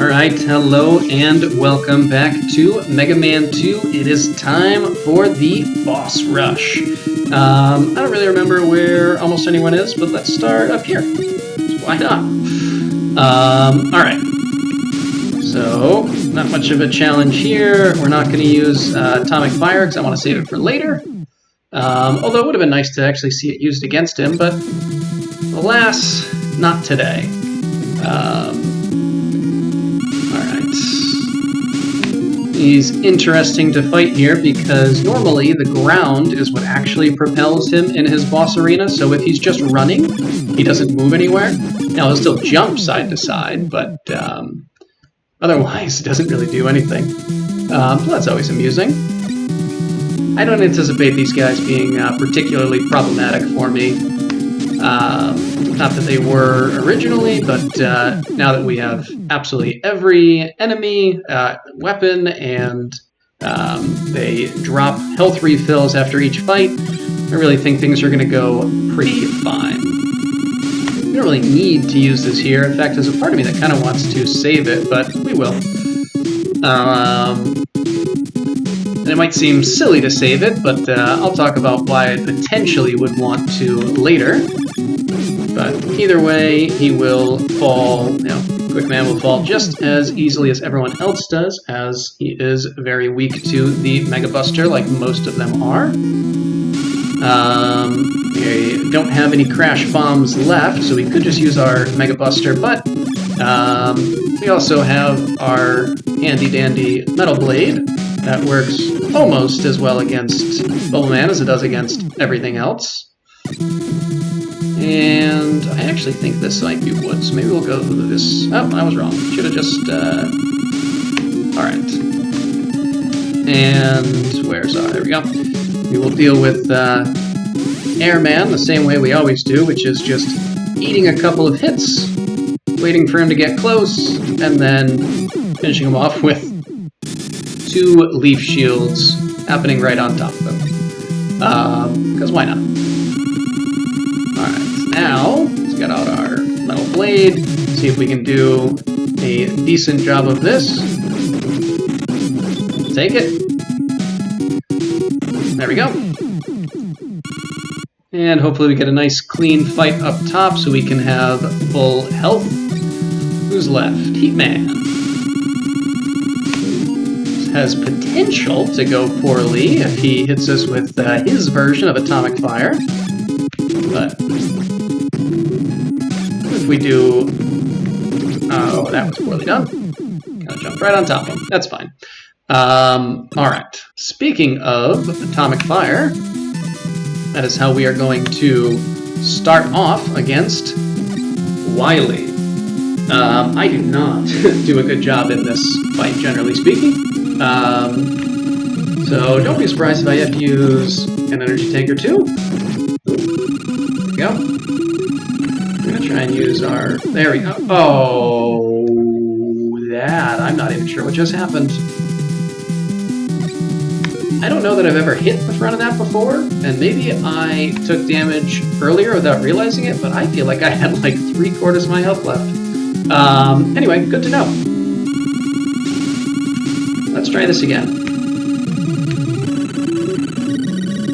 Alright, hello and welcome back to Mega Man 2. It is time for the boss rush. I don't really remember where almost anyone is, but let's start up here. Why not? Alright. So, not much of a challenge here. We're not going to use Atomic Fire because I want to save it for later. Although it would have been nice to actually see it used against him, but alas, not today. He's interesting to fight here because normally the ground is what actually propels him in his boss arena, so if he's just running, he doesn't move anywhere. Now, he'll still jump side to side, but otherwise it doesn't really do anything. So that's always amusing. I don't anticipate these guys being particularly problematic for me. Not that they were originally, but now that we have absolutely every enemy, weapon, and they drop health refills after each fight, I really think things are going to go pretty fine. We don't really need to use this here. In fact, there's a part of me that kind of wants to save it, but we will. And it might seem silly to save it, but I'll talk about why I potentially would want to later. But either way, he will fall, Quick Man will fall just as easily as everyone else does, as he is very weak to the Mega Buster, like most of them are. We don't have any Crash Bombs left, so we could just use our Mega Buster, but we also have our handy-dandy Metal Blade that works almost as well against Bubble Man as it does against everything else. And I actually think this might be wood, so maybe we'll go with this. Oh, I was wrong. Should have just, alright. And where's our, there we go. We will deal with Airman the same way we always do, which is just eating a couple of hits, waiting for him to get close, and then finishing him off with 2 leaf shields happening right on top of him. Because why not? Alright, now let's get out our Metal Blade, see if we can do a decent job of this. Take it. There we go. And hopefully we get a nice clean fight up top so we can have full health. Who's left? Heatman. Has potential to go poorly if he hits us with his version of Atomic Fire. But if we do... Oh, that was poorly done. Gotta jump right on top of him. That's fine. Alright. Speaking of Atomic Fire, that is how we are going to start off against Wiley. I do not do a good job in this fight, generally speaking. So don't be surprised if I have to use an energy tank or two. There we go. I'm going to try and use our... There we go. Oh, that. I'm not even sure what just happened. I don't know that I've ever hit the front of that before, and maybe I took damage earlier without realizing it, but I feel like I had like 3/4 of my health left. Anyway, good to know. Let's try this again.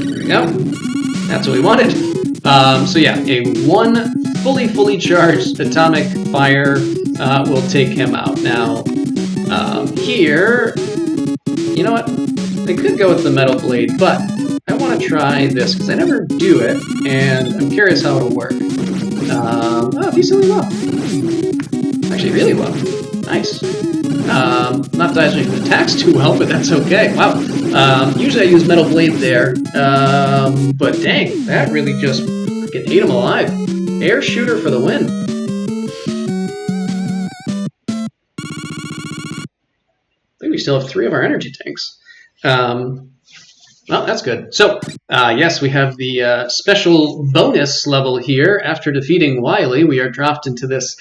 There we go. That's what we wanted. So yeah, a 1 fully charged Atomic Fire will take him out. Now, here, you know what? I could go with the Metal Blade, but I want to try this because I never do it, and I'm curious how it'll work. Oh, decently well. Actually, really well. Nice. Not dodging the attacks too well, but that's okay. Wow. Usually I use Metal Blade there, but dang, that really just freaking ate him alive. Air shooter for the win. I think we still have 3 of our energy tanks. Well, that's good. So, yes, we have the special bonus level here. After defeating Wiley, we are dropped into this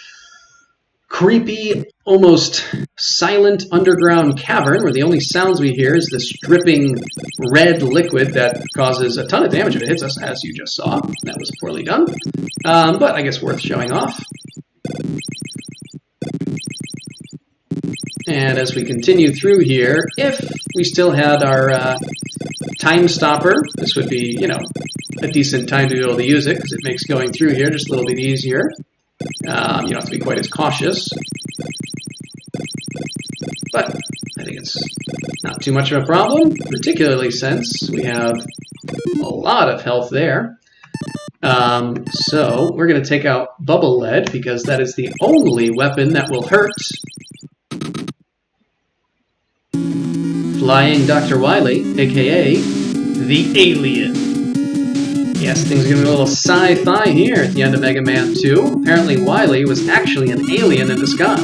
creepy, almost silent underground cavern where the only sounds we hear is this dripping red liquid that causes a ton of damage if it hits us, as you just saw. That was poorly done, but I guess worth showing off. And as we continue through here, if we still had our time stopper, this would be, you know, a decent time to be able to use it because it makes going through here just a little bit easier. You don't have to be quite as cautious. But I think it's not too much of a problem, particularly since we have a lot of health there. So we're going to take out Bubble Lead because that is the only weapon that will hurt Flying Dr. Wiley, aka the Alien. Yes, things are getting a little sci-fi here at the end of Mega Man 2. Apparently Wiley was actually an alien in disguise.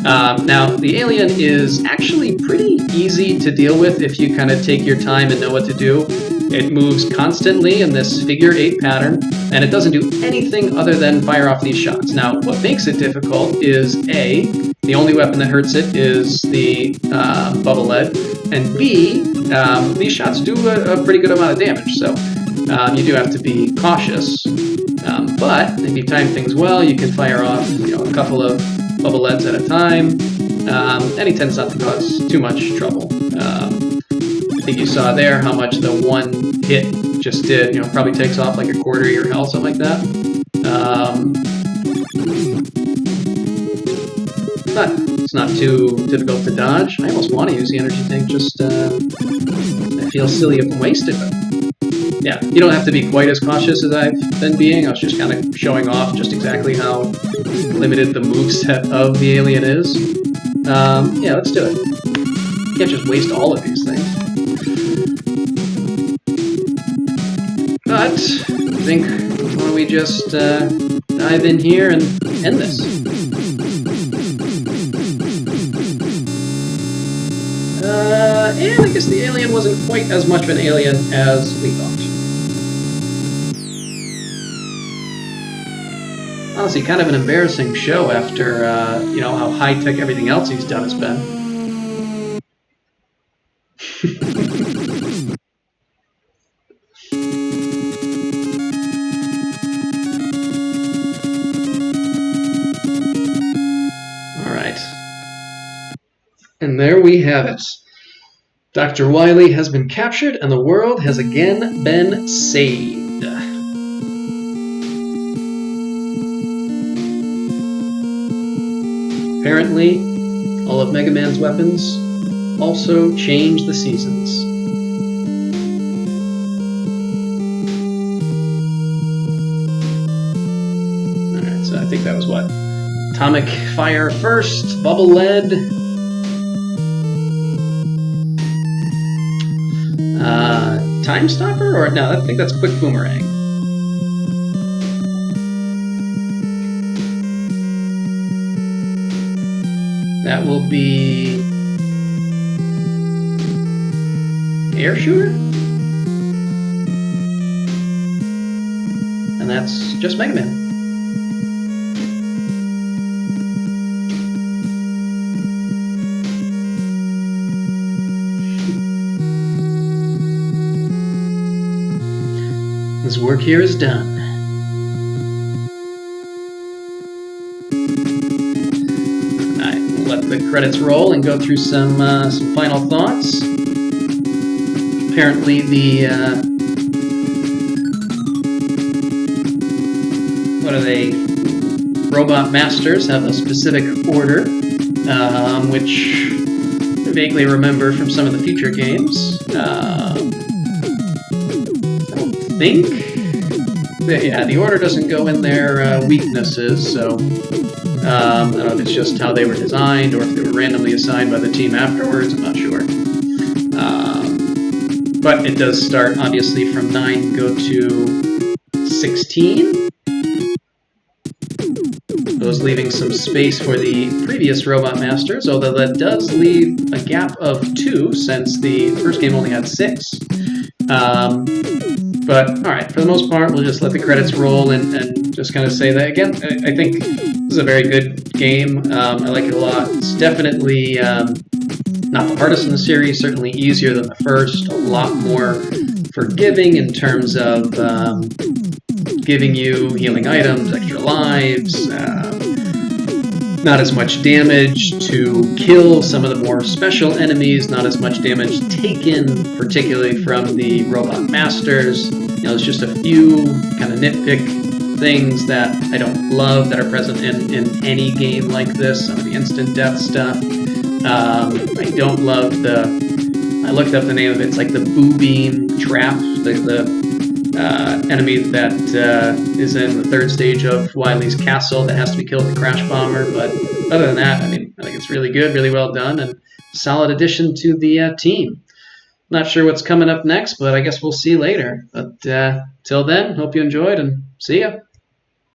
Now, the alien is actually pretty easy to deal with if you kind of take your time and know what to do. It moves constantly in this figure-8 pattern, and it doesn't do anything other than fire off these shots. Now, what makes it difficult is A, the only weapon that hurts it is the Bubble Lead, and B, these shots do a pretty good amount of damage, so you do have to be cautious. But if you time things well, you can fire off, you know, a couple of Bubble Leads at a time, and he tends not to cause too much trouble. I think you saw there how much the one hit just did. You know, probably takes off like a quarter of your health, something like that. But it's not too difficult to dodge. I almost want to use the energy tank, just I feel silly if I waste it. But yeah, you don't have to be quite as cautious as I've been being. I was just kind of showing off just exactly how limited the moveset of the alien is. Yeah, let's do it. You can't just waste all of these things. But I think, why don't we just dive in here and end this. And I guess the alien wasn't quite as much of an alien as we thought. Honestly, kind of an embarrassing show after, you know, how high-tech everything else he's done has been. Alright. And there we have it. Dr. Wiley has been captured and the world has again been saved. Apparently, all of Mega Man's weapons also change the seasons. Alright, so I think that was what? Atomic Fire first, Bubble Lead. Time Stopper? Or no, I think that's Quick Boomerang. That will be Air Shooter? And that's just Mega Man. His work here is done. Alright, we'll let the credits roll and go through some final thoughts. Apparently the, what are they? Robot Masters have a specific order, which I vaguely remember from some of the future games. I think that, yeah, the order doesn't go in their weaknesses, so I don't know if it's just how they were designed or if they were randomly assigned by the team afterwards, I'm not sure. But it does start, obviously, from 9 and go to 16. Those leaving some space for the previous Robot Masters, although that does leave a gap of 2 since the first game only had 6. But, alright, for the most part, we'll just let the credits roll and just kind of say that again. I think this is a very good game. I like it a lot. It's definitely not the hardest in the series, certainly easier than the first, a lot more forgiving in terms of giving you healing items, extra lives, Not as much damage to kill some of the more special enemies, not as much damage taken, particularly from the robot masters. There's just a few kind of nitpick things that I don't love that are present in any game like this, some of the instant death stuff. I don't love I looked up the name of it, it's like the boo beam trap, the enemy that is in the third stage of Wiley's castle that has to be killed with a crash bomber. But other than that, I think it's really good, really well done, and solid addition to the team. Not sure what's coming up next, but I guess we'll see later. But till then, hope you enjoyed, and see ya.